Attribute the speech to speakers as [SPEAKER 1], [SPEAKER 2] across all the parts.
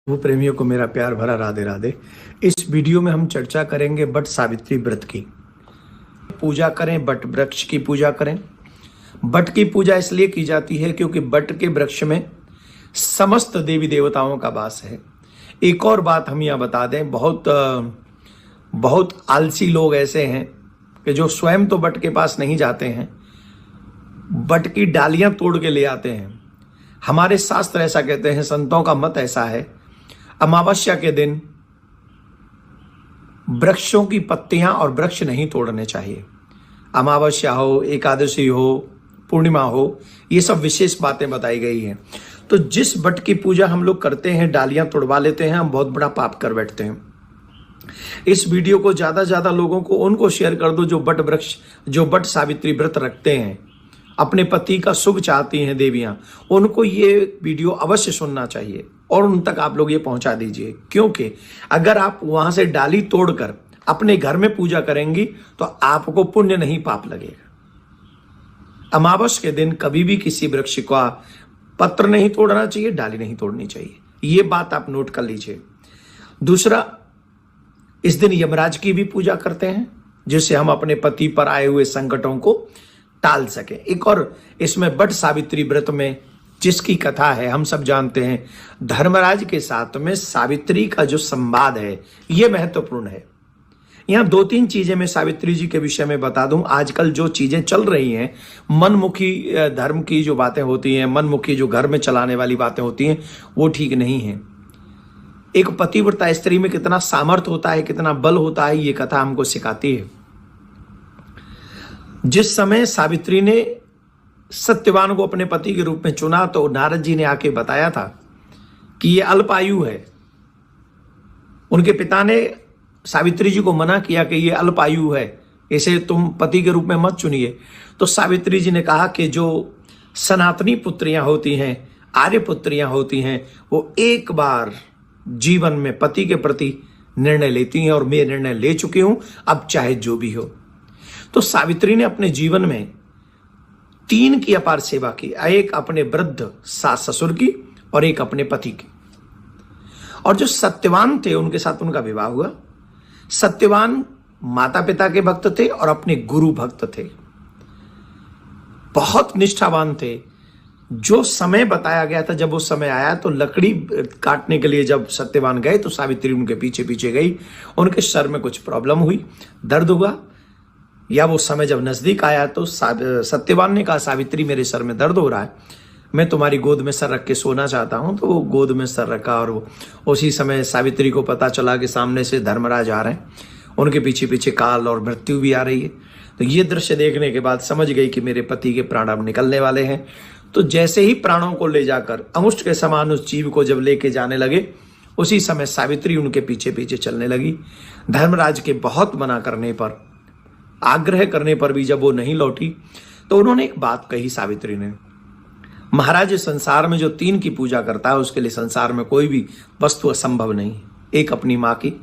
[SPEAKER 1] वो प्रेमियों को मेरा प्यार भरा राधे राधे। इस वीडियो में हम चर्चा करेंगे बट सावित्री व्रत की। पूजा करें, बट वृक्ष की पूजा करें। बट की पूजा इसलिए की जाती है क्योंकि बट के वृक्ष में समस्त देवी देवताओं का वास है। एक और बात हम यहाँ बता दें, बहुत आलसी लोग ऐसे हैं कि जो स्वयं तो बट के पास नहीं जाते हैं, बट की डालियां तोड़ के ले आते हैं। हमारे शास्त्र ऐसा कहते हैं, संतों का मत ऐसा है, अमावस्या के दिन वृक्षों की पत्तियां और वृक्ष नहीं तोड़ने चाहिए। अमावस्या हो, एकादशी हो, पूर्णिमा हो, ये सब विशेष बातें बताई गई हैं। तो जिस बट की पूजा हम लोग करते हैं, डालियां तोड़वा लेते हैं, हम बहुत बड़ा पाप कर बैठते हैं। इस वीडियो को ज्यादा ज्यादा लोगों को उनको शेयर कर दो जो बट सावित्री व्रत रखते हैं, अपने पति का शुभ चाहती हैं देवियां, उनको ये वीडियो अवश्य सुनना चाहिए और उन तक आप लोग ये पहुंचा दीजिए। क्योंकि अगर आप वहां से डाली तोड़कर अपने घर में पूजा करेंगी तो आपको पुण्य नहीं पाप लगेगा। अमावस्या के दिन कभी भी किसी वृक्ष का पत्र नहीं तोड़ना चाहिए, डाली नहीं तोड़नी चाहिए। ये बात आप नोट कर लीजिए। दूसरा, इस दिन यमराज की भी पूजा करते हैं जिससे हम अपने पति पर आए हुए संकटों को टाल सके। एक और इसमें बट सावित्री व्रत में जिसकी कथा है हम सब जानते हैं, धर्मराज के साथ में सावित्री का जो संवाद है यह महत्वपूर्ण है। यहां दो तीन चीजें मैं सावित्री जी के विषय में बता दूं। आजकल जो चीजें चल रही हैं, मनमुखी धर्म की जो बातें होती हैं, मनमुखी जो घर में चलाने वाली बातें होती हैं, वो ठीक नहीं है। एक पतिव्रता स्त्री में कितना सामर्थ्य होता है, कितना बल होता है, ये कथा हमको सिखाती है। जिस समय सावित्री ने सत्यवान को अपने पति के रूप में चुना तो नारद जी ने आके बताया था कि ये अल्पायु है। उनके पिता ने सावित्री जी को मना किया कि ये अल्पायु है, इसे तुम पति के रूप में मत चुनिए। तो सावित्री जी ने कहा कि जो सनातनी पुत्रियां होती हैं, आर्य पुत्रियां होती हैं, वो एक बार जीवन में पति के प्रति निर्णय लेती हैं और मैं निर्णय ले चुकी हूं, अब चाहे जो भी हो। तो सावित्री ने अपने जीवन में 3 की अपार सेवा की, एक अपने वृद्ध सास ससुर की और एक अपने पति की। और जो सत्यवान थे उनके साथ उनका विवाह हुआ। सत्यवान माता पिता के भक्त थे और अपने गुरु भक्त थे, बहुत निष्ठावान थे। जो समय बताया गया था, जब वो समय आया तो लकड़ी काटने के लिए जब सत्यवान गए तो सावित्री उनके पीछे पीछे गई। उनके सर में कुछ प्रॉब्लम हुई, दर्द हुआ, या वो समय जब नजदीक आया तो सत्यवान ने कहा, सावित्री मेरे सर में दर्द हो रहा है, मैं तुम्हारी गोद में सर रख के सोना चाहता हूं। तो वो गोद में सर रखा और वो उसी समय सावित्री को पता चला कि सामने से धर्मराज आ रहे हैं, उनके पीछे पीछे काल और मृत्यु भी आ रही है। तो ये दृश्य देखने के बाद समझ गई कि मेरे पति के प्राण अब निकलने वाले हैं। तो जैसे ही प्राणों को ले जाकर अंगुष्ठ के समान उस जीव को जब लेके जाने लगे, उसी समय सावित्री उनके पीछे पीछे चलने लगी। धर्मराज के बहुत मना करने पर, आग्रह करने पर भी जब वो नहीं लौटी तो उन्होंने एक बात कही सावित्री ने, महाराज संसार में जो 3 की पूजा करता है उसके लिए संसार में कोई भी वस्तु असंभव नहीं। एक अपनी माँ की,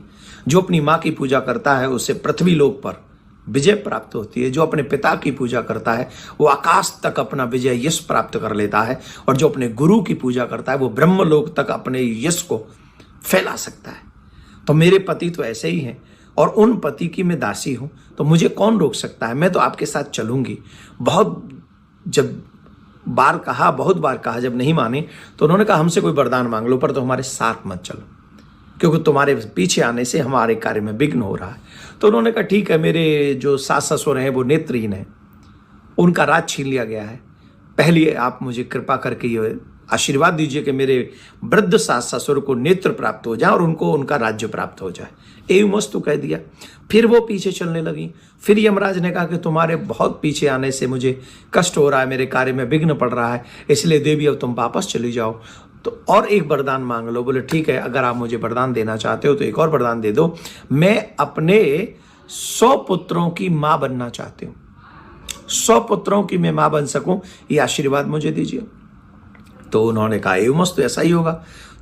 [SPEAKER 1] जो अपनी माँ की पूजा करता है उसे पृथ्वी लोक पर विजय प्राप्त होती है। जो अपने पिता की पूजा करता है वो आकाश तक अपना विजय यश प्राप्त कर लेता है। और जो अपने गुरु की पूजा करता है वो ब्रह्मलोक तक अपने यश को फैला सकता है। तो मेरे पति तो ऐसे ही हैं और उन पति की मैं दासी हूं, तो मुझे कौन रोक सकता है, मैं तो आपके साथ चलूंगी। बहुत बार कहा, जब नहीं माने तो उन्होंने कहा, हमसे कोई वरदान मांग लो पर तो हमारे साथ मत चलो, क्योंकि तुम्हारे पीछे आने से हमारे कार्य में विघ्न हो रहा है। तो उन्होंने कहा, ठीक है, मेरे जो सास ससुर हैं वो नेत्रहीन है, उनका राज छीन लिया गया है, पहले आप मुझे कृपा करके ये आशीर्वाद दीजिए कि मेरे वृद्ध सास ससुर को नेत्र प्राप्त हो जाए और उनको उनका राज्य प्राप्त हो जाए। एवं मस्तु कह दिया। फिर वो पीछे चलने लगी। फिर यमराज ने कहा कि तुम्हारे बहुत पीछे आने से मुझे कष्ट हो रहा है, मेरे कार्य में विघ्न पड़ रहा है, इसलिए देवी अब तुम वापस चली जाओ, तो और एक वरदान मांग लो। बोले ठीक है, अगर आप मुझे वरदान देना चाहते हो तो एक और वरदान दे दो, मैं अपने 100 पुत्रों की मां बनना चाहती हूँ, 100 पुत्रों की मैं मां बन सकूं, ये आशीर्वाद मुझे दीजिए। तो उन्होंने कहा, एवं मस्त, ऐसा ही होगा।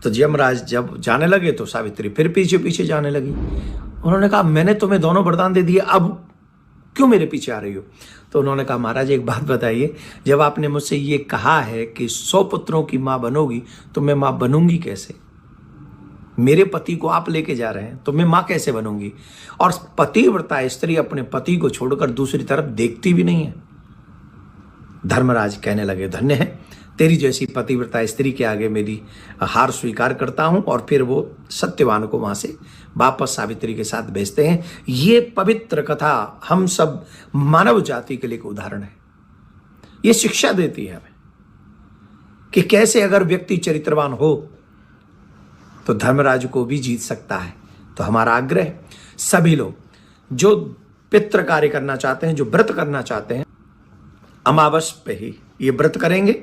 [SPEAKER 1] तो यमराज जब जाने लगे तो सावित्री फिर पीछे पीछे जाने लगी। उन्होंने कहा, मैंने तुम्हें दोनों वरदान दे दिए, अब क्यों मेरे पीछे आ रही हो? तो उन्होंने कहा, महाराज एक बात बताइए, जब आपने मुझसे ये कहा है कि 100 पुत्रों की मां बनोगी तो मैं मां बनूंगी कैसे? मेरे पति को आप लेके जा रहे हैं तो मैं माँ कैसे बनूंगी। और पतिव्रता स्त्री अपने पति को छोड़कर दूसरी तरफ देखती भी नहीं है। धर्मराज कहने लगे, धन्य है तेरी जैसी पतिव्रता स्त्री के आगे मेरी हार स्वीकार करता हूं। और फिर वो सत्यवान को वहां से वापस सावित्री के साथ भेजते हैं। ये पवित्र कथा हम सब मानव जाति के लिए एक उदाहरण है। ये शिक्षा देती है हमें कि कैसे अगर व्यक्ति चरित्रवान हो तो धर्मराज को भी जीत सकता है। तो हमारा आग्रह सभी लोग जो पितृ कार्य करना चाहते हैं, जो व्रत करना चाहते हैं, अमावस पे ही ये व्रत करेंगे।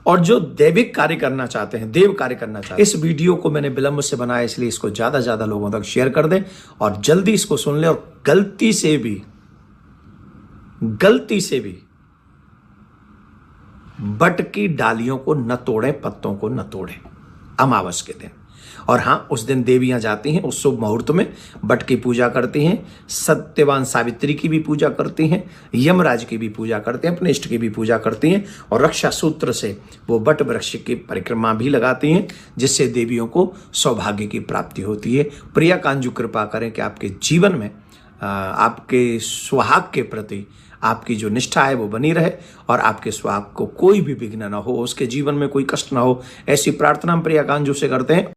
[SPEAKER 1] और जो दैविक कार्य करना चाहते हैं, देव कार्य करना चाहते हैं, इस वीडियो को मैंने विलंब से बनाया इसलिए इसको ज्यादा ज्यादा लोगों तक शेयर कर दें और जल्दी इसको सुन लें। और गलती से भी बट की डालियों को न तोड़ें, पत्तों को न तोड़ें अमावस के दिन। और हाँ, उस दिन देवियां जाती हैं उस शुभ मुहूर्त में, बट की पूजा करती हैं, सत्यवान सावित्री की भी पूजा करती हैं, यमराज की भी पूजा करते हैं, अपने इष्ट की भी पूजा करती हैं। और रक्षा सूत्र से वो बट वृक्ष की परिक्रमा भी लगाती हैं, जिससे देवियों को सौभाग्य की प्राप्ति होती है। प्रिया कांजू कृपा करें कि आपके जीवन में आपके सुहाग के प्रति आपकी जो निष्ठा है वो बनी रहे और आपके सुहाग को कोई भी विघ्न ना हो, उसके जीवन में कोई कष्ट ना हो। ऐसी प्रार्थना हम प्रिया कांजू से करते हैं।